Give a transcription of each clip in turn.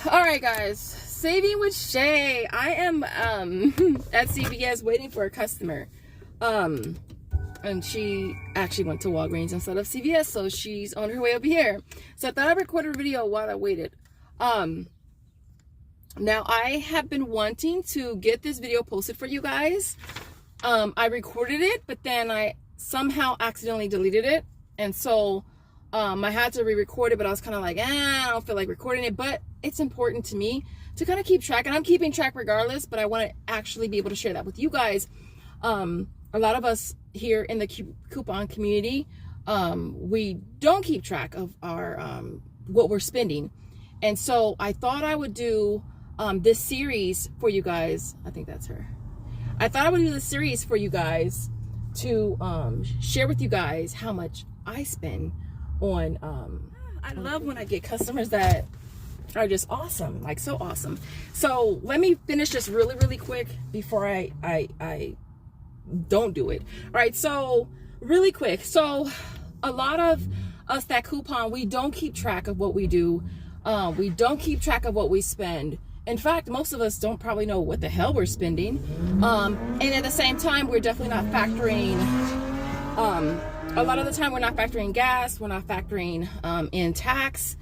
All right, guys, saving with Shay. I am at CVS waiting for a customer, and she actually went to Walgreens instead of CVS, so she's on her way over here. So I thought I'd record a video while I waited. Now I have been wanting to get this video posted for you guys. I recorded it, but then I somehow accidentally deleted it, and so I had to re-record it, but I was kind of like, I don't feel like recording it, but it's important to me to kind of keep track, and I'm keeping track regardless, but I want to actually be able to share that with you guys. A lot of us here in the coupon community, we don't keep track of our what we're spending, and so I thought I would do this series for you guys. I think that's her. I thought I would do this series for you guys to share with you guys how much I spend on I love when I get customers that are just awesome, like so awesome. So let me finish this really quick before I don't do it. All right, so really quick. So a lot of us that coupon, we don't keep track of what we do. We don't keep track of what we spend. In fact, most of us don't probably know what the hell we're spending. And at the same time, we're definitely not factoring, a lot of the time we're not factoring gas, we're not factoring in tax.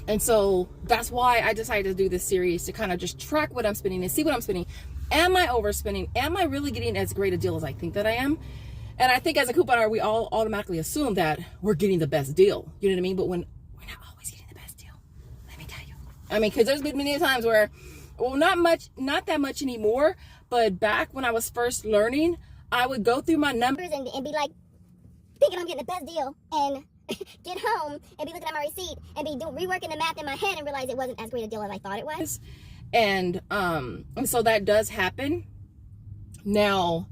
And so that's why I decided to do this series, to kind of just track what I'm spending and see what I'm spending. Am I overspending? Am I really getting as great a deal as I think that I am? And I think as a couponer, we all automatically assume that we're getting the best deal. You know what I mean? But when we're not always getting the best deal, let me tell you. I mean, because there's been many times where, well, not that much anymore, but back when I was first learning, I would go through my numbers and be like, thinking I'm getting the best deal, and get home and be looking at my receipt and be reworking the math in my head and realize it wasn't as great a deal as I thought it was. And so that does happen. Now,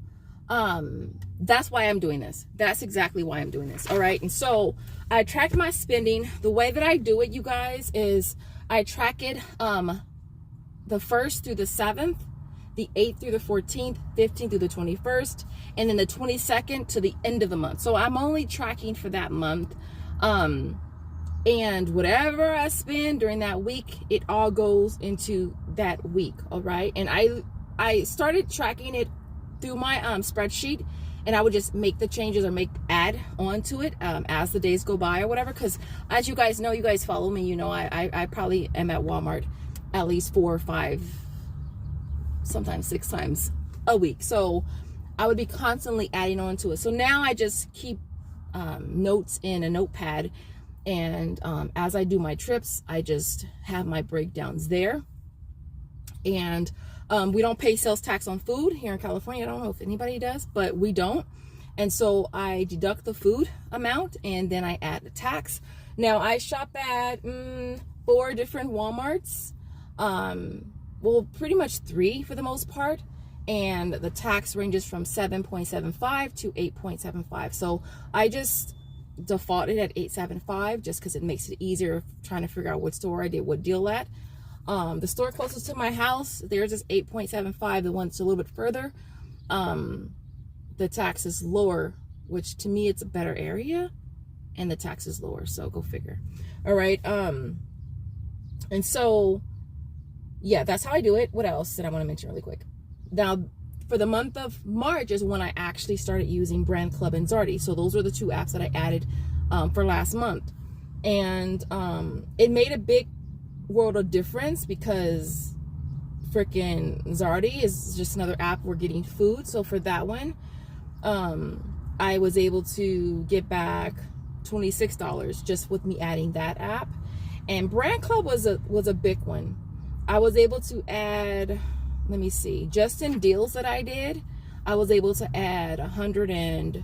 that's why I'm doing this. That's exactly why I'm doing this. All right. And so I track my spending. The way that I do it, you guys, is I track it the 1st through the 7th, the 8th through the 14th, 15th through the 21st, and then the 22nd to the end of the month. So I'm only tracking for that month. And whatever I spend during that week, it all goes into that week. All right. And I started tracking it through my spreadsheet, and I would just make the changes or add on to it as the days go by or whatever. Because as you guys know, you guys follow me, you know, I probably am at Walmart at least 4 or 5, sometimes 6 times a week. So I would be constantly adding on to it. So now I just keep notes in a notepad, and as I do my trips, I just have my breakdowns there. And we don't pay sales tax on food here in California. I don't know if anybody does, but we don't. And so I deduct the food amount, and then I add the tax. Now I shop at 4 different Walmarts. Well, pretty much 3 for the most part. And the tax ranges from 7.75 to 8.75. So I just defaulted at 8.75 just because it makes it easier trying to figure out what store I did what deal at. The store closest to my house, theirs is 8.75. The one that's a little bit further, the tax is lower, which to me it's a better area, and the tax is lower. So go figure. All right. And so yeah, that's how I do it. What else did I want to mention really quick? Now, for the month of March is when I actually started using Brand Club and Zardy. So those are the 2 apps that I added for last month. And it made a big world of difference, because freaking Zardy is just another app we're getting food. So for that one, I was able to get back $26 just with me adding that app. And Brand Club was a big one. I was able to add, let me see, just in deals that I did, I was able to add $117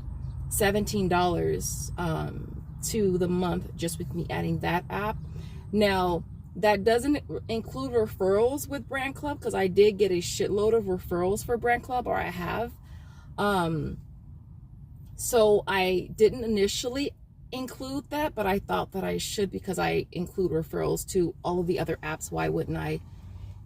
to the month just with me adding that app. Now, that doesn't include referrals with Brand Club, because I did get a shitload of referrals for Brand Club, or I have. So I didn't initially include that, but I thought that I should, because I include referrals to all of the other apps. Why wouldn't I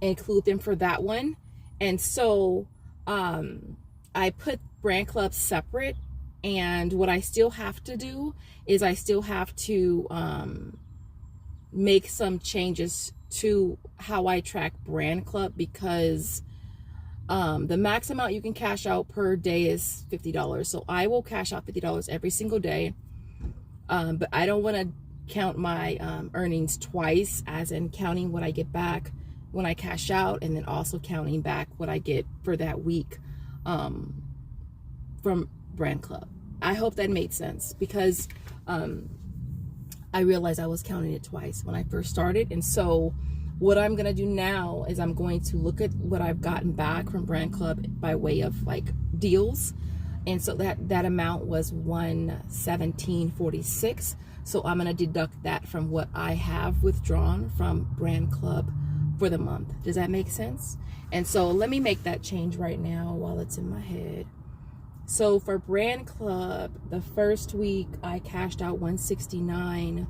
include them for that one? And so I put Brand Club separate, and what I still have to do is I still have to make some changes to how I track Brand Club, because the max amount you can cash out per day is $50. So I will cash out $50 every single day. But I don't want to count my earnings twice, as in counting what I get back when I cash out, and then also counting back what I get for that week from Brand Club. I hope that made sense, because I realized I was counting it twice when I first started. And so what I'm going to do now is I'm going to look at what I've gotten back from Brand Club by way of like deals. And so that amount was $117.46. So I'm going to deduct that from what I have withdrawn from Brand Club for the month. Does that make sense? And so let me make that change right now while it's in my head. So for Brand Club, the first week I cashed out $169.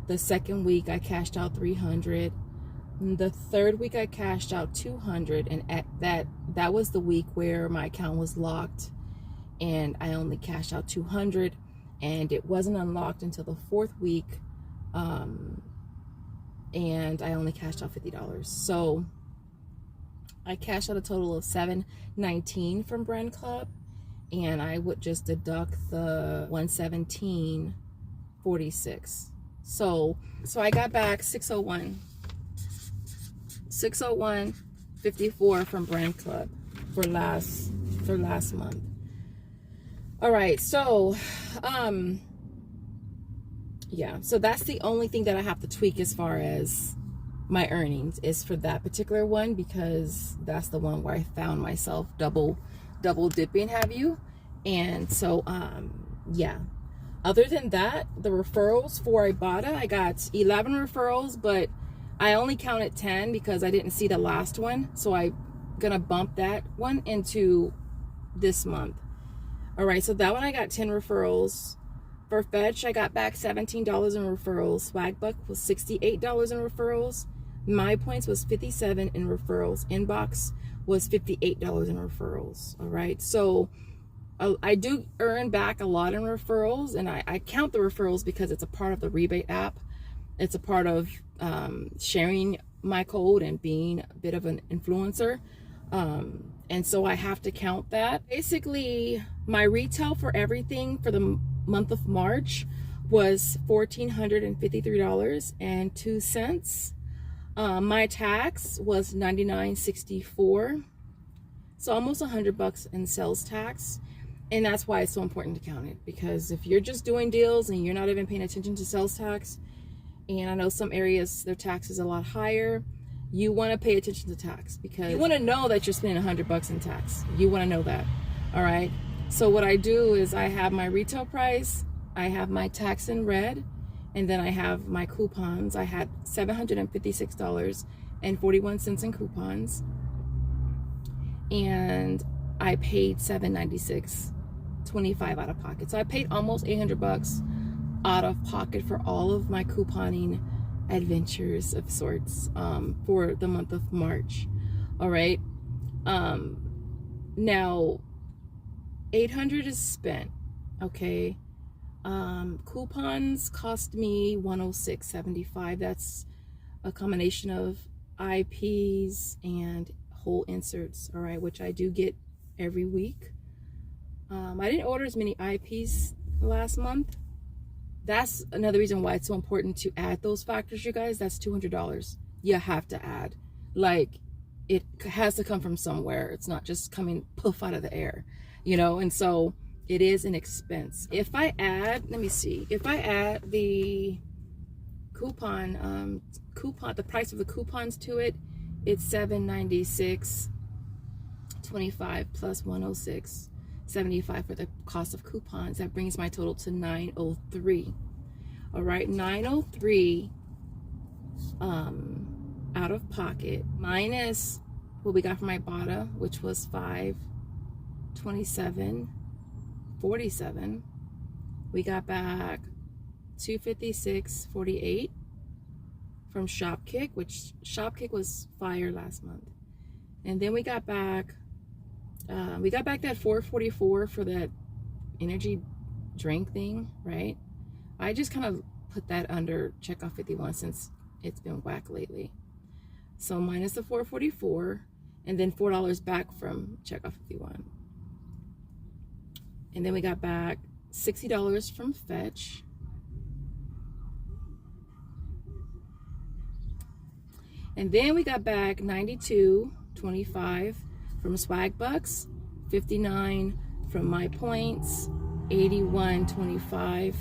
The second week I cashed out $300. The third week I cashed out $200, and at that was the week where my account was locked, and I only cashed out $200, and it wasn't unlocked until the fourth week, and I only cashed out $50. So I cashed out a total of $719 from Brand Club, and I would just deduct the $117.46. So I got back $601.54 from Brand Club for last month. All right, so yeah, so that's the only thing that I have to tweak as far as my earnings is for that particular one, because that's the one where I found myself double dipping, have you? And so yeah, other than that, the referrals for Ibotta, I got 11 referrals, but I only counted 10 because I didn't see the last one, so I'm gonna bump that one into this month. All right, so that one I got 10 referrals. For Fetch, I got back $17 in referrals. Swagbucks was $68 in referrals. My Points was $57 in referrals. Inbox was $58 in referrals. All right, so I do earn back a lot in referrals, and I count the referrals because it's a part of the Rebate app. It's a part of sharing my code and being a bit of an influencer. And so I have to count that. Basically, my retail for everything for the month of March was $1,453.02. My tax was $99.64. So almost $100 in sales tax. And that's why it's so important to count it, because if you're just doing deals and you're not even paying attention to sales tax, and I know some areas their tax is a lot higher, you want to pay attention to tax, because you want to know that you're spending $100 in tax. You want to know that. All right, so what I do is I have my retail price, I have my tax in red, and then I have my coupons. I had $756.41 in coupons, and I paid $796.25 out of pocket. So I paid almost $800 out of pocket for all of my couponing adventures of sorts for the month of March. All right, now $800 is spent. Okay, coupons cost me $106.75. That's a combination of IPs and whole inserts. All right, which I do get every week. I didn't order as many IPs last month. That's another reason why it's so important to add those factors, you guys. That's $200 you have to add. Like, it has to come from somewhere. It's not just coming poof out of the air, you know. And so it is an expense. If I add, let me see, if I add the coupon, the price of the coupons to it, it's $796.25 plus $106.75 for the cost of coupons. That brings my total to $903. All right, $903 out of pocket minus what we got from Ibotta, which was $527.47. We got back $256.48 from Shopkick, which Shopkick was fire last month. And then we got back that $444 for that energy drink thing, right? I just kind of put that under checkoff 51 since it's been whack lately. So minus the $4.44, and then $4 back from checkoff 51. And then we got back $60 from Fetch. And then we got back $92.25 from Swagbucks, $59 from My Points, $81.25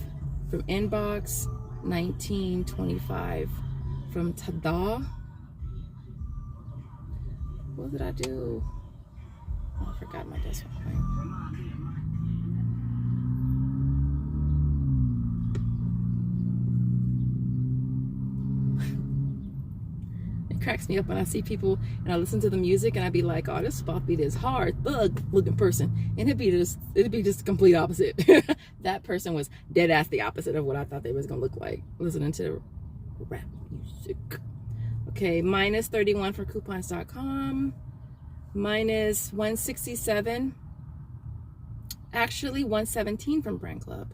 from Inbox, $19.25 from Tada. What did I do? Oh, I forgot my decimal point. It cracks me up when I see people and I listen to the music and I be like, oh, this spot beat is hard, thug looking person, and it'd be just the complete opposite. That person was dead ass the opposite of what I thought they was gonna look like listening to rap music. Okay, minus 31 for coupons.com, minus 167, actually 117 from Brand Club,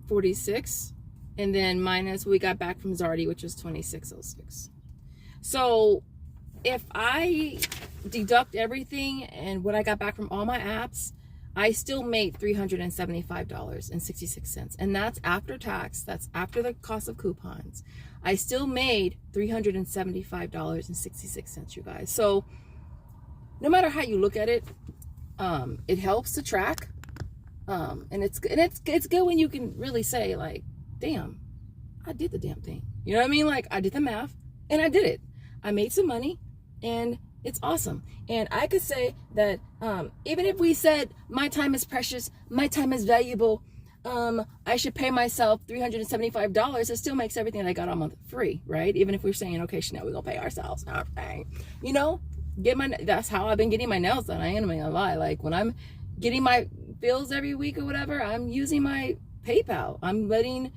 46, and then minus we got back from Zardy, which was 2606. So if I deduct everything and what I got back from all my apps, I still made $375.66, and that's after tax. That's after the cost of coupons. I still made $375.66, you guys. So no matter how you look at it, it helps to track, and it's good when you can really say like, damn, I did the damn thing. You know what I mean? Like, I did the math and I did it. I made some money, and it's awesome. And I could say that even if we said my time is precious, my time is valuable, I should pay myself $375, it still makes everything that I got all month free, right? Even if we're saying, okay, Chanel, we're gonna pay ourselves, you know, that's how I've been getting my nails done. I ain't gonna lie. Like, when I'm getting my bills every week or whatever, I'm using my PayPal. I'm letting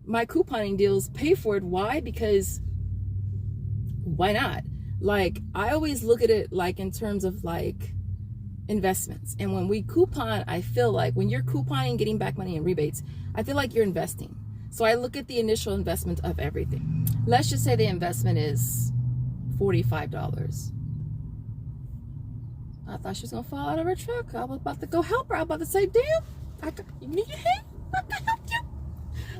my couponing deals pay for it. Why? Because why not? Like, I always look at it like in terms of like investments. And when we coupon, I feel like when you're couponing, getting back money and rebates, I feel like you're investing. So I look at the initial investment of everything. Let's just say the investment is $45. I thought she was gonna fall out of her truck. I was about to go help her. I was about to say, damn, you need your hand? I can help you.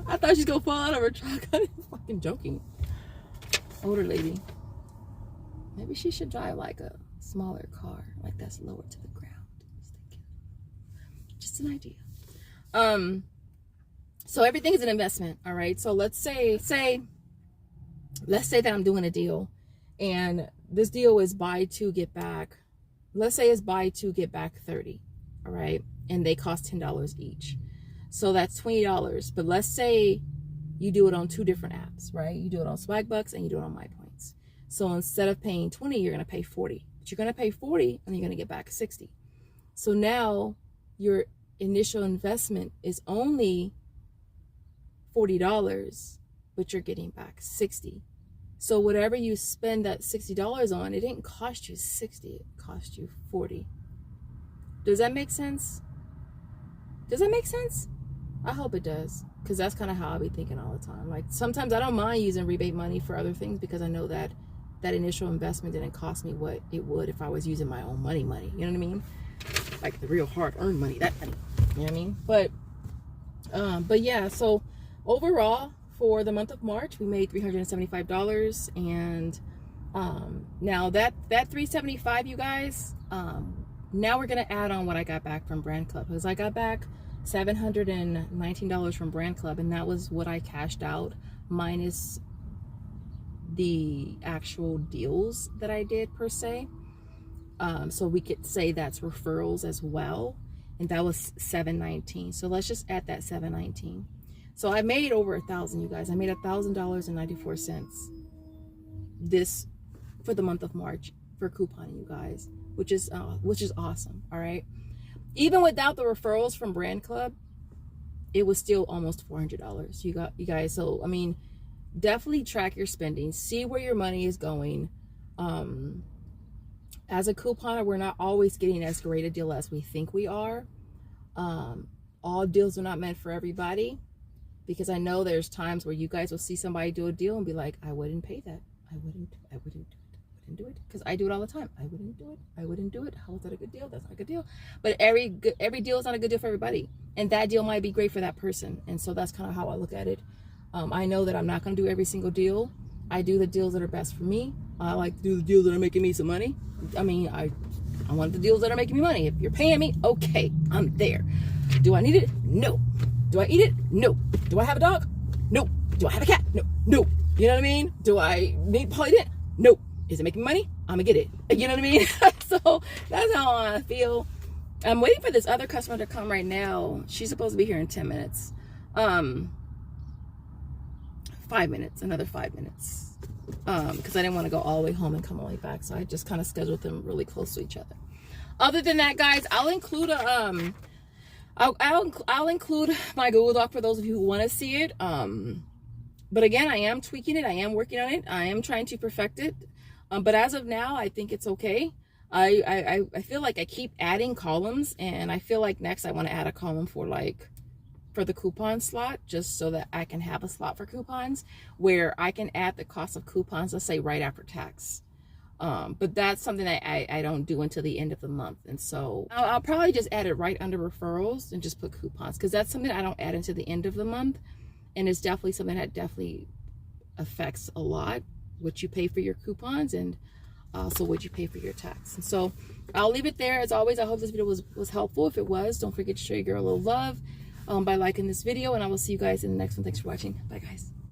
I thought she was gonna fall out of her truck. I was fucking joking. Older lady. Maybe she should drive like a smaller car, like that's lower to the ground. Just an idea. So everything is an investment, all right? So let's say that I'm doing a deal, and this deal is buy two, get back. Let's say it's buy two, get back 30, all right? And they cost $10 each. So that's $20. But let's say you do it on two different apps, right? You do it on Swagbucks and you do it on My Points. So instead of paying 20, you're gonna pay 40. But you're gonna pay 40 and you're gonna get back 60. So now your initial investment is only $40, but you're getting back 60. So whatever you spend that $60 on, it didn't cost you 60, it cost you 40. Does that make sense? Does that make sense? I hope it does, because that's kind of how I'll be thinking all the time. Like, sometimes I don't mind using rebate money for other things because I know that that initial investment didn't cost me what it would if I was using my own money. You know what I mean? Like the real hard-earned money, that money. You know what I mean? But yeah, so overall, for the month of March, we made $375, and now that $375, you guys, now we're gonna add on what I got back from Brand Club, because I got back $719 from Brand Club, and that was what I cashed out minus the actual deals that I did per se. So we could say that's referrals as well, and that was $719. So let's just add that $719. So I made over $1,000, you guys. I made $1,000.94 this for the month of March for couponing, you guys, which is awesome. All right. Even without the referrals from Brand Club, it was still almost $400. You guys. So I mean, definitely track your spending. See where your money is going. As a couponer, we're not always getting as great a deal as we think we are. All deals are not meant for everybody, because I know there's times where you guys will see somebody do a deal and be like, I wouldn't pay that. I wouldn't do it, because I do it all the time. I wouldn't do it. How is that a good deal? That's not a good deal. But every deal is not a good deal for everybody, and that deal might be great for that person. And so that's kind of how I look at it. I know that I'm not going to do every single deal. I do the deals that are best for me. I like to do the deals that are making me some money. I mean, I want the deals that are making me money. If you're paying me, okay, I'm there. Do I need it? No. Do I eat it? No. Do I have a dog? No. Do I have a cat? No. No. You know what I mean? Do I need polydent? No. Is it making money? I'm gonna get it. You know what I mean? So that's how I feel. I'm waiting for this other customer to come right now. She's supposed to be here in 10 minutes. 5 minutes, another 5 minutes. Because I didn't want to go all the way home and come all the way back. So I just kind of scheduled them really close to each other. Other than that, guys, I'll include a I'll include my Google Doc for those of you who want to see it. But again, I am tweaking it. I am working on it. I am trying to perfect it. But as of now, I think it's okay. I feel like I keep adding columns, and I feel like next I want to add a column for the coupon slot, just so that I can have a slot for coupons where I can add the cost of coupons, let's say right after tax. But that's something that I don't do until the end of the month. And so I'll probably just add it right under referrals and just put coupons, because that's something I don't add until the end of the month. And it's definitely something that definitely affects a lot what you pay for your coupons, and also what you pay for your tax. And so I'll leave it there. As always, I hope this video was helpful. If it was, don't forget to show your girl a little love by liking this video, and I will see you guys in the next one. Thanks for watching. Bye, guys.